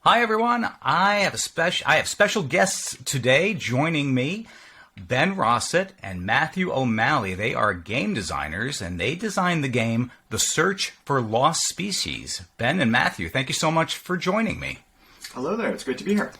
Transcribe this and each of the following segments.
Hi everyone. I have special guests today joining me. Ben Rosset and Matthew O'Malley. They are game designers, and they designed the game The Search for Lost Species. Ben and Matthew, thank you so much for joining me. Hello there. It's great to be here.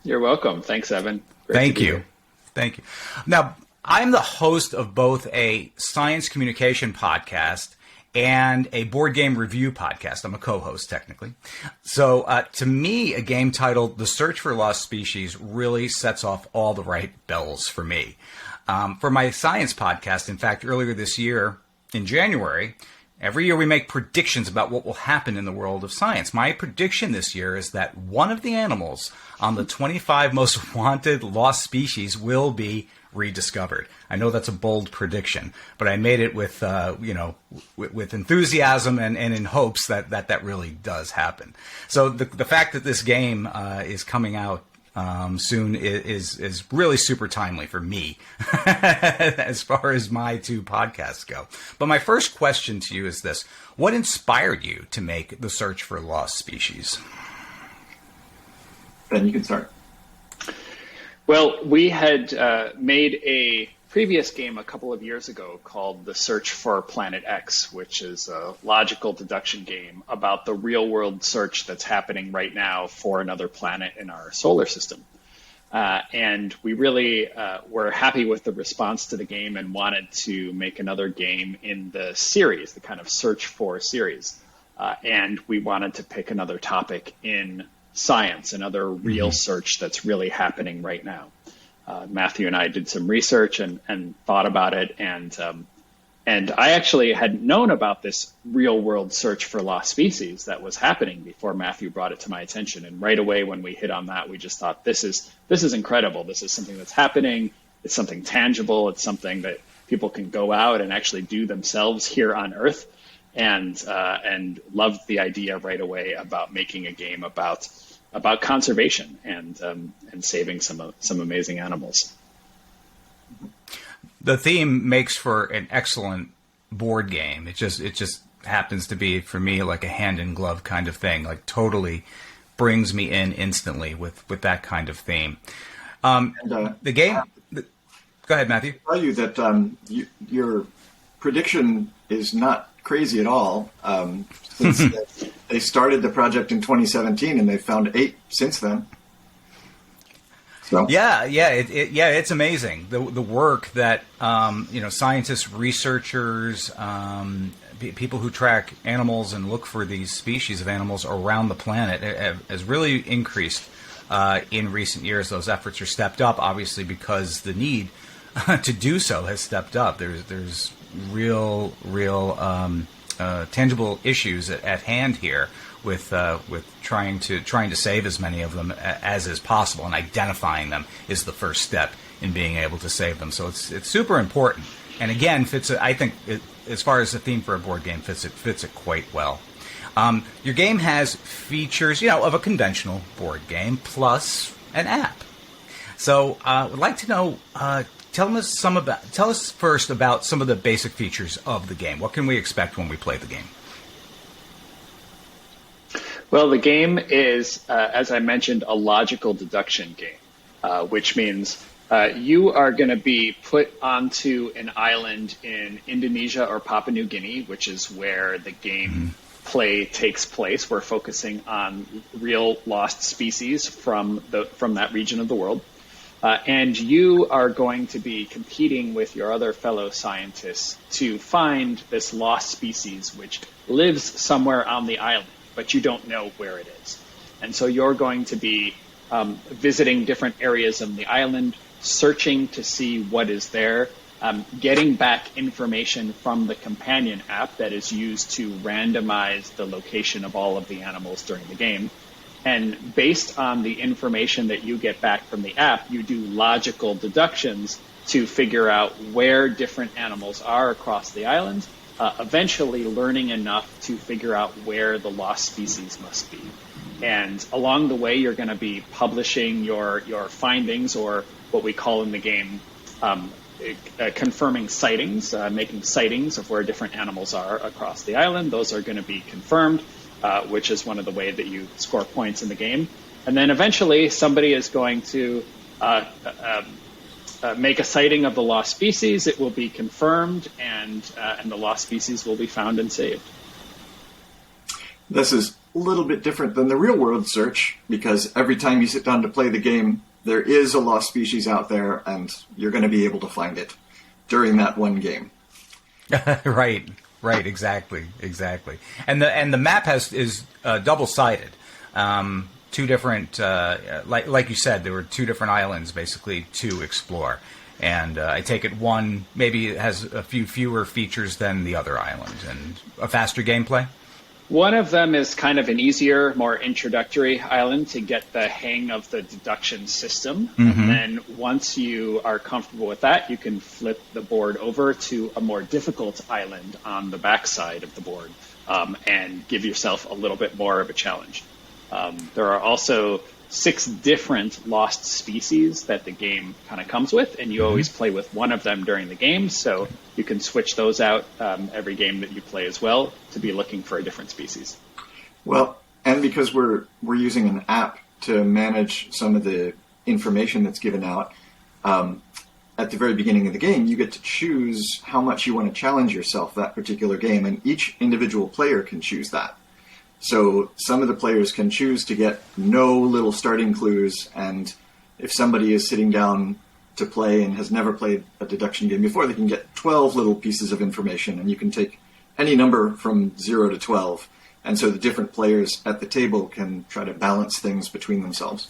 You're welcome. Thanks, Evan. Thank you. Thank you. Now, I'm the host of both a science communication podcast and a board game review podcast. I'm a co-host, technically. So to me, a game titled The Search for Lost Species really sets off all the right bells for me. For my science podcast, in fact, earlier this year, in January, every year we make predictions about what will happen in the world of science. My prediction this year is that one of the animals on the 25 most wanted lost species will be rediscovered. I know that's a bold prediction, but I made it with with enthusiasm and in hopes that really does happen. So the fact that this game is coming out soon is really super timely for me as far as my two podcasts go. But my first question to you is this: what inspired you to make The Search for Lost Species? Ben, you can start. Well, we had made a previous game a couple of years ago called The Search for Planet X, which is a logical deduction game about the real-world search that's happening right now for another planet in our solar system. And we really were happy with the response to the game and wanted to make another game in the series, the kind of Search for series. And we wanted to pick another topic in science, another real search that's really happening right now. Matthew and I did some research and thought about it, and I actually had known about this real world search for lost species that was happening before Matthew brought it to my attention. And right away when we hit on that, we just thought, this is incredible. This is something that's happening. It's something tangible. It's something that people can go out and actually do themselves here on Earth. And loved the idea right away about making a game about conservation and saving some amazing animals. The theme makes for an excellent board game. It just happens to be, for me, like a hand in glove kind of thing. Like, totally brings me in instantly with that kind of theme. The game. Go ahead, Matthew. I'll tell you that your prediction is not crazy at all. Since they started the project in 2017, and they've found 8 since then. So. It's amazing the work that scientists, researchers, people who track animals and look for these species of animals around the planet has really increased in recent years. Those efforts are stepped up, obviously, because the need to do so has stepped up. There's real tangible issues at hand here with trying to save as many of them as is possible, and identifying them is the first step in being able to save them. So it's super important, and again I think as far as the theme for a board game fits it quite well. Your game has features of a conventional board game plus an app. So I would like to know. Tell us first about some of the basic features of the game. What can we expect when we play the game? Well, the game is, as I mentioned, a logical deduction game, which means you are going to be put onto an island in Indonesia or Papua New Guinea, which is where the game play takes place. We're focusing on real lost species from that region of the world. And you are going to be competing with your other fellow scientists to find this lost species which lives somewhere on the island, but you don't know where it is. And so you're going to be visiting different areas of the island, searching to see what is there, getting back information from the companion app that is used to randomize the location of all of the animals during the game. And based on the information that you get back from the app, you do logical deductions to figure out where different animals are across the island, eventually learning enough to figure out where the lost species must be. And along the way, you're going to be publishing your findings, or what we call in the game confirming sightings, making sightings of where different animals are across the island. Those are going to be confirmed. which is one of the ways that you score points in the game. And then eventually somebody is going to make a sighting of the lost species. It will be confirmed, and the lost species will be found and saved. This is a little bit different than the real-world search, because every time you sit down to play the game, there is a lost species out there, and you're going to be able to find it during that one game. Right, exactly. And the map is double-sided. Two different, like you said, there were two different islands basically to explore. And I take it one maybe has a few fewer features than the other island and a faster gameplay. One of them is kind of an easier, more introductory island to get the hang of the deduction system. And then once you are comfortable with that, you can flip the board over to a more difficult island on the backside of the board and give yourself a little bit more of a challenge. There are also 6 different lost species that the game kind of comes with, and you always play with one of them during the game, so you can switch those out every game that you play as well to be looking for a different species. Well, and because we're using an app to manage some of the information that's given out, at the very beginning of the game, you get to choose how much you want to challenge yourself that particular game, and each individual player can choose that. So some of the players can choose to get no little starting clues, and if somebody is sitting down to play and has never played a deduction game before, they can get 12 little pieces of information, and you can take any number from 0 to 12. And so the different players at the table can try to balance things between themselves.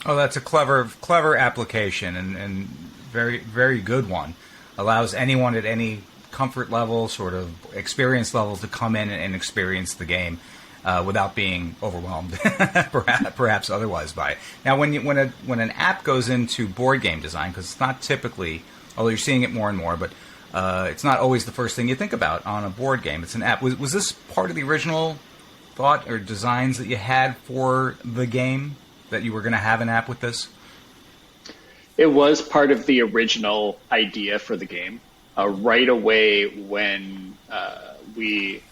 Oh, that's a clever application and very, very good one. Allows anyone at any comfort level, sort of experience level, to come in and experience the game without being overwhelmed, perhaps otherwise by it. Now, when an app goes into board game design, because it's not typically, although you're seeing it more and more, but it's not always the first thing you think about on a board game. It's an app. Was this part of the original thought or designs that you had for the game, that you were going to have an app with this? It was part of the original idea for the game. Right away when we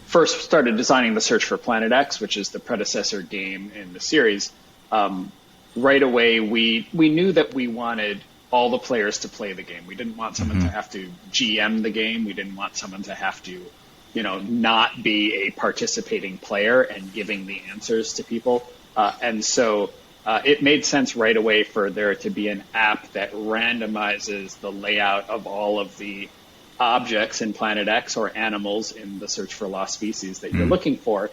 first started designing the Search for Planet X, which is the predecessor game in the series, right away we knew that we wanted all the players to play the game. We didn't want someone to have to GM the game. We didn't want someone to have to, not be a participating player and giving the answers to people. And so it made sense right away for there to be an app that randomizes the layout of all of the objects in Planet X or animals in the Search for Lost Species that you're looking for,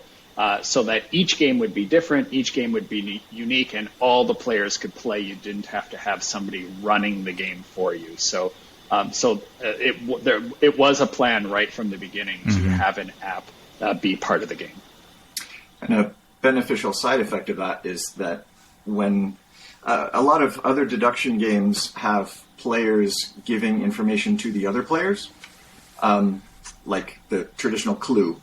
so that each game would be different, each game would be unique, and all the players could play. You didn't have to have somebody running the game for you. So it was a plan right from the beginning to have an app be part of the game. And a beneficial side effect of that is that when a lot of other deduction games have players giving information to the other players, like the traditional clue,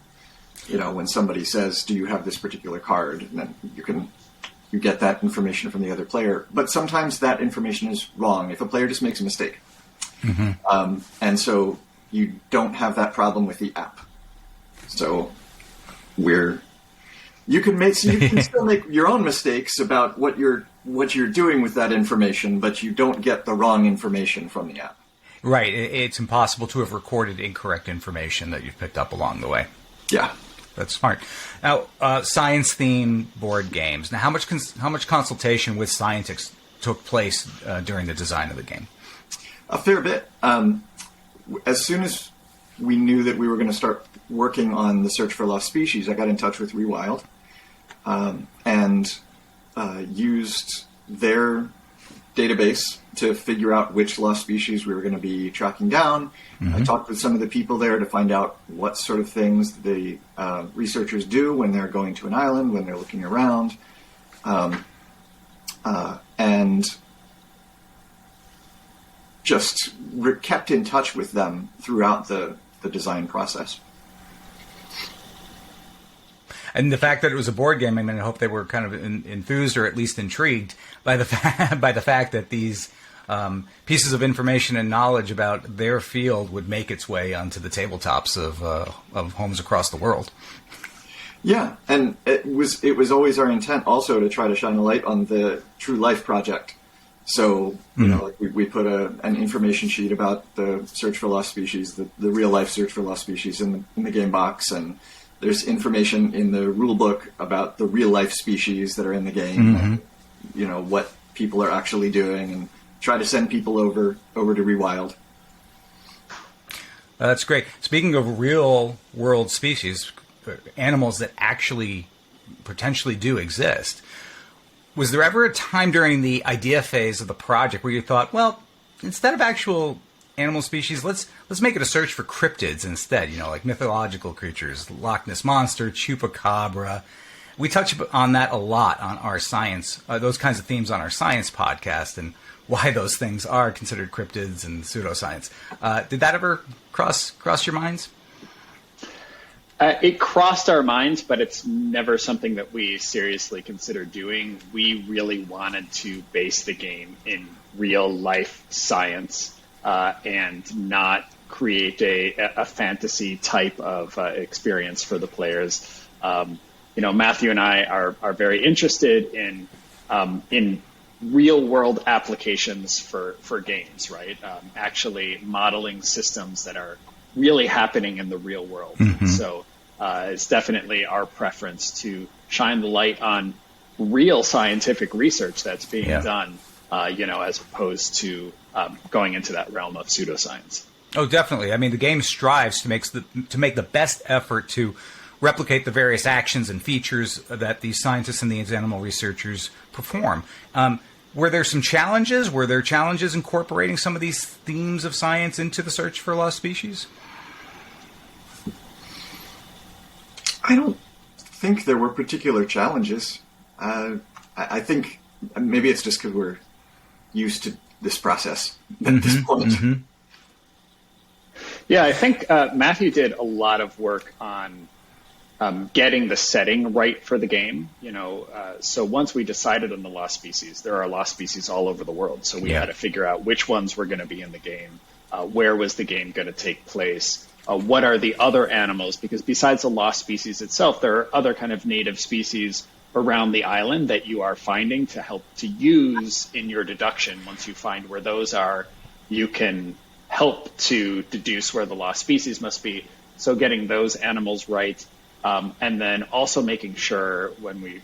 when somebody says, do you have this particular card? And then you get that information from the other player. But sometimes that information is wrong if a player just makes a mistake. And so you don't have that problem with the app. So you can still make your own mistakes about what you're doing with that information, but you don't get the wrong information from the app. Right. It's impossible to have recorded incorrect information that you've picked up along the way. Yeah. That's smart. Now, science-themed board games. Now, how much consultation with scientists took place during the design of the game? A fair bit. As soon as we knew that we were going to start working on the Search for Lost Species, I got in touch with Rewild and used their database to figure out which lost species we were going to be tracking down. I talked with some of the people there to find out what sort of things the researchers do when they're going to an island, when they're looking around, and just kept in touch with them throughout the design process. And the fact that it was a board game, I hope they were kind of enthused or at least intrigued by the fact that these pieces of information and knowledge about their field would make its way onto the tabletops of homes across the world. Yeah, and it was always our intent also to try to shine a light on the True Life project. So, like we put an information sheet about the search for lost species, the real life search for lost species in the game box, and there's information in the rule book about the real life species that are in the game, and, what people are actually doing, and try to send people over to Rewild. That's great. Speaking of real world species, animals that actually potentially do exist, was there ever a time during the idea phase of the project where you thought, well, instead of actual animal species, let's make it a search for cryptids instead, like mythological creatures, Loch Ness Monster, Chupacabra? We touch on that a lot on our science, those kinds of themes on our science podcast, and why those things are considered cryptids and pseudoscience. Did that ever cross your minds? It crossed our minds, but it's never something that we seriously consider doing. We really wanted to base the game in real life science and not create a fantasy type of experience for the players. Matthew and I are very interested in real world applications for games, right? Actually modeling systems that are really happening in the real world. So it's definitely our preference to shine the light on real scientific research that's being done, as opposed to going into that realm of pseudoscience. Oh, definitely. I mean, the game strives to make the best effort to replicate the various actions and features that these scientists and these animal researchers perform. Were there some challenges? Were there challenges incorporating some of these themes of science into the search for lost species? I don't think there were particular challenges. I think maybe it's just because we're used to this process at this point. Yeah, I think Matthew did a lot of work on getting the setting right for the game. So once we decided on the lost species, there are lost species all over the world. So we had to figure out which ones were going to be in the game. Where was the game going to take place? What are the other animals? Because besides the lost species itself, there are other kind of native species around the island that you are finding to help to use in your deduction. Once you find where those are, you can help to deduce where the lost species must be. So getting those animals right, and then also making sure when we,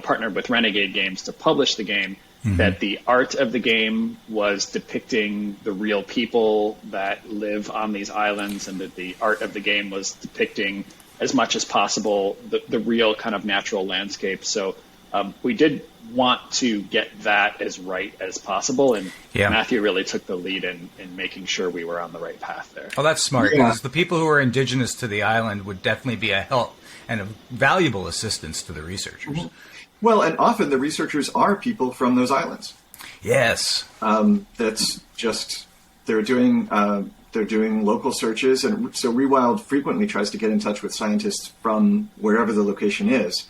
partnered with Renegade Games to publish the game, that the art of the game was depicting the real people that live on these islands, and that the art of the game was depicting as much as possible the real kind of natural landscape. So we did want to get that as right as possible, and Matthew really took the lead in making sure we were on the right path there. Oh, that's smart, because the people who are indigenous to the island would definitely be a help and a valuable assistance to the researchers. Well, and often the researchers are people from those islands. Yes. That's just, they're doing local searches, and so Rewild frequently tries to get in touch with scientists from wherever the location is,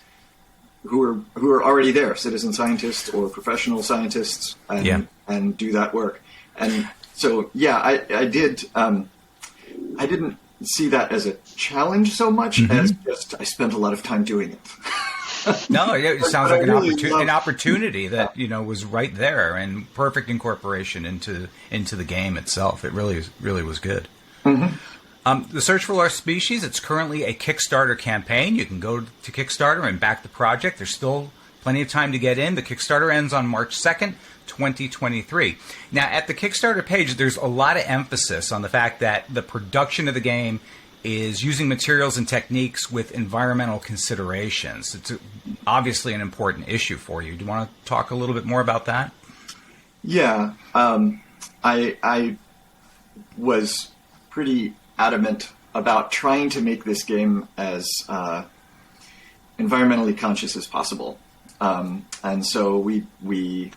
who are already there, citizen scientists or professional scientists, and do that work. And so, I did. I didn't see that as a challenge so much as just I spent a lot of time doing it. No, it sounds like an opportunity that was right there, and perfect incorporation into the game itself. It really was good. The Search for Lost Species, it's currently a Kickstarter campaign. You can go to Kickstarter and back the project. There's still plenty of time to get in. The Kickstarter ends on March 2nd, 2023. Now, at the Kickstarter page, there's a lot of emphasis on the fact that the production of the game is using materials and techniques with environmental considerations. It's obviously an important issue for you. Do you want to talk a little bit more about that? Yeah. I was pretty adamant about trying to make this game as environmentally conscious as possible. And so we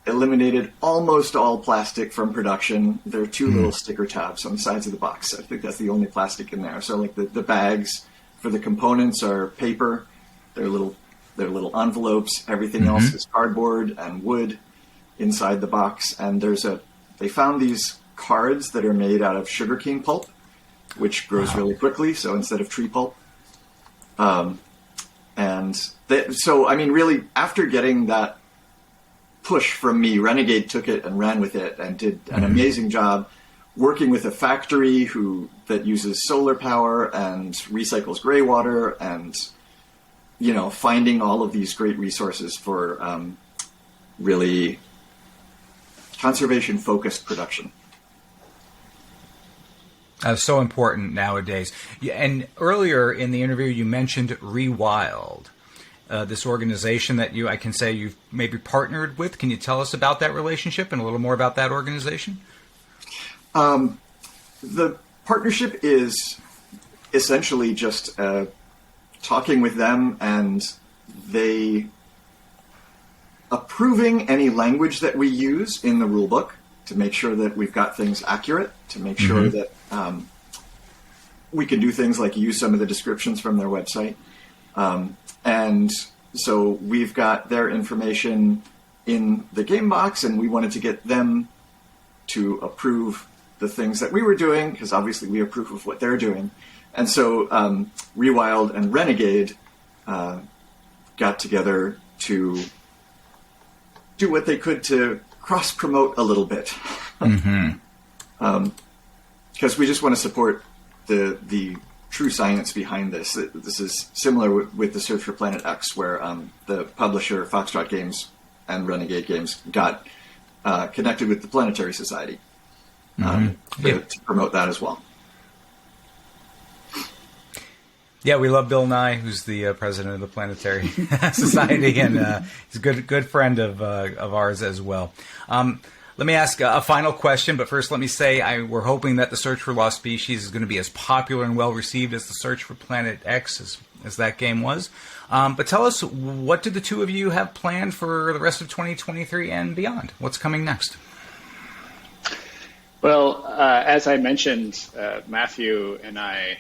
eliminated almost all plastic from production. There are two little sticker tabs on the sides of the box. I think that's the only plastic in there. So like the bags for the components are paper. They're little envelopes. Everything else is cardboard and wood inside the box. And they found these cards that are made out of sugarcane pulp, which grows really quickly. So instead of tree pulp. So, I mean, really, after getting that push from me, Renegade took it and ran with it and did an amazing job working with a factory that uses solar power and recycles gray water and, finding all of these great resources for really conservation-focused production. So important nowadays. And earlier in the interview, you mentioned Rewild, this organization that I can say you've maybe partnered with. Can you tell us about that relationship and a little more about that organization? The partnership is essentially just talking with them and they approving any language that we use in the rulebook to make sure that we've got things accurate, to make sure that we can do things like use some of the descriptions from their website. And so we've got their information in the game box, and we wanted to get them to approve the things that we were doing, because obviously we approve of what they're doing. And so Rewild and Renegade got together to do what they could to cross-promote a little bit. Because we just want to support the true science behind this. This is similar with the Search for Planet X, where the publisher, Foxtrot Games and Renegade Games, got connected with the Planetary Society to promote that as well. Yeah, we love Bill Nye, who's the president of the Planetary Society, and he's a good friend of ours as well. Let me ask a final question, but first let me say we're hoping that the Search for Lost Species is going to be as popular and well received as the Search for Planet X as that game was. But tell us, what do the two of you have planned for the rest of 2023 and beyond? What's coming next? Well, as I mentioned, Matthew and I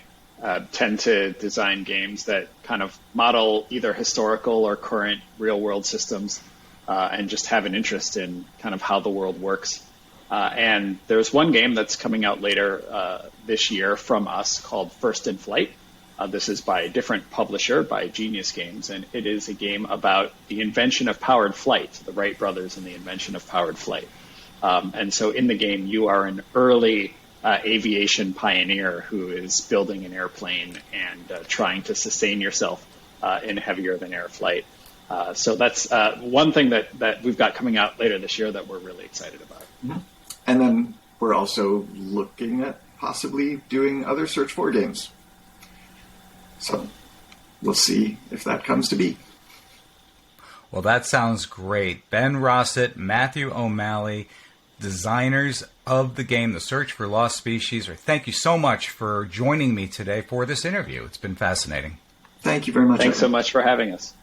tend to design games that kind of model either historical or current real-world systems and just have an interest in kind of how the world works. And there's one game that's coming out later this year from us called First in Flight. This is by a different publisher, by Genius Games, and it is a game about the invention of powered flight, the Wright brothers and the invention of powered flight. And so in the game, you are an early aviation pioneer who is building an airplane and trying to sustain yourself in heavier than air flight. So that's one thing that we've got coming out later this year that we're really excited about. Mm-hmm. And then we're also looking at possibly doing other Search 4 games. So we'll see if that comes to be. Well, that sounds great. Ben Rosset, Matthew O'Malley, designers of the game The Search for Lost Species. Thank you so much for joining me today for this interview. It's been fascinating. Thank you very much. Thanks so much for having us.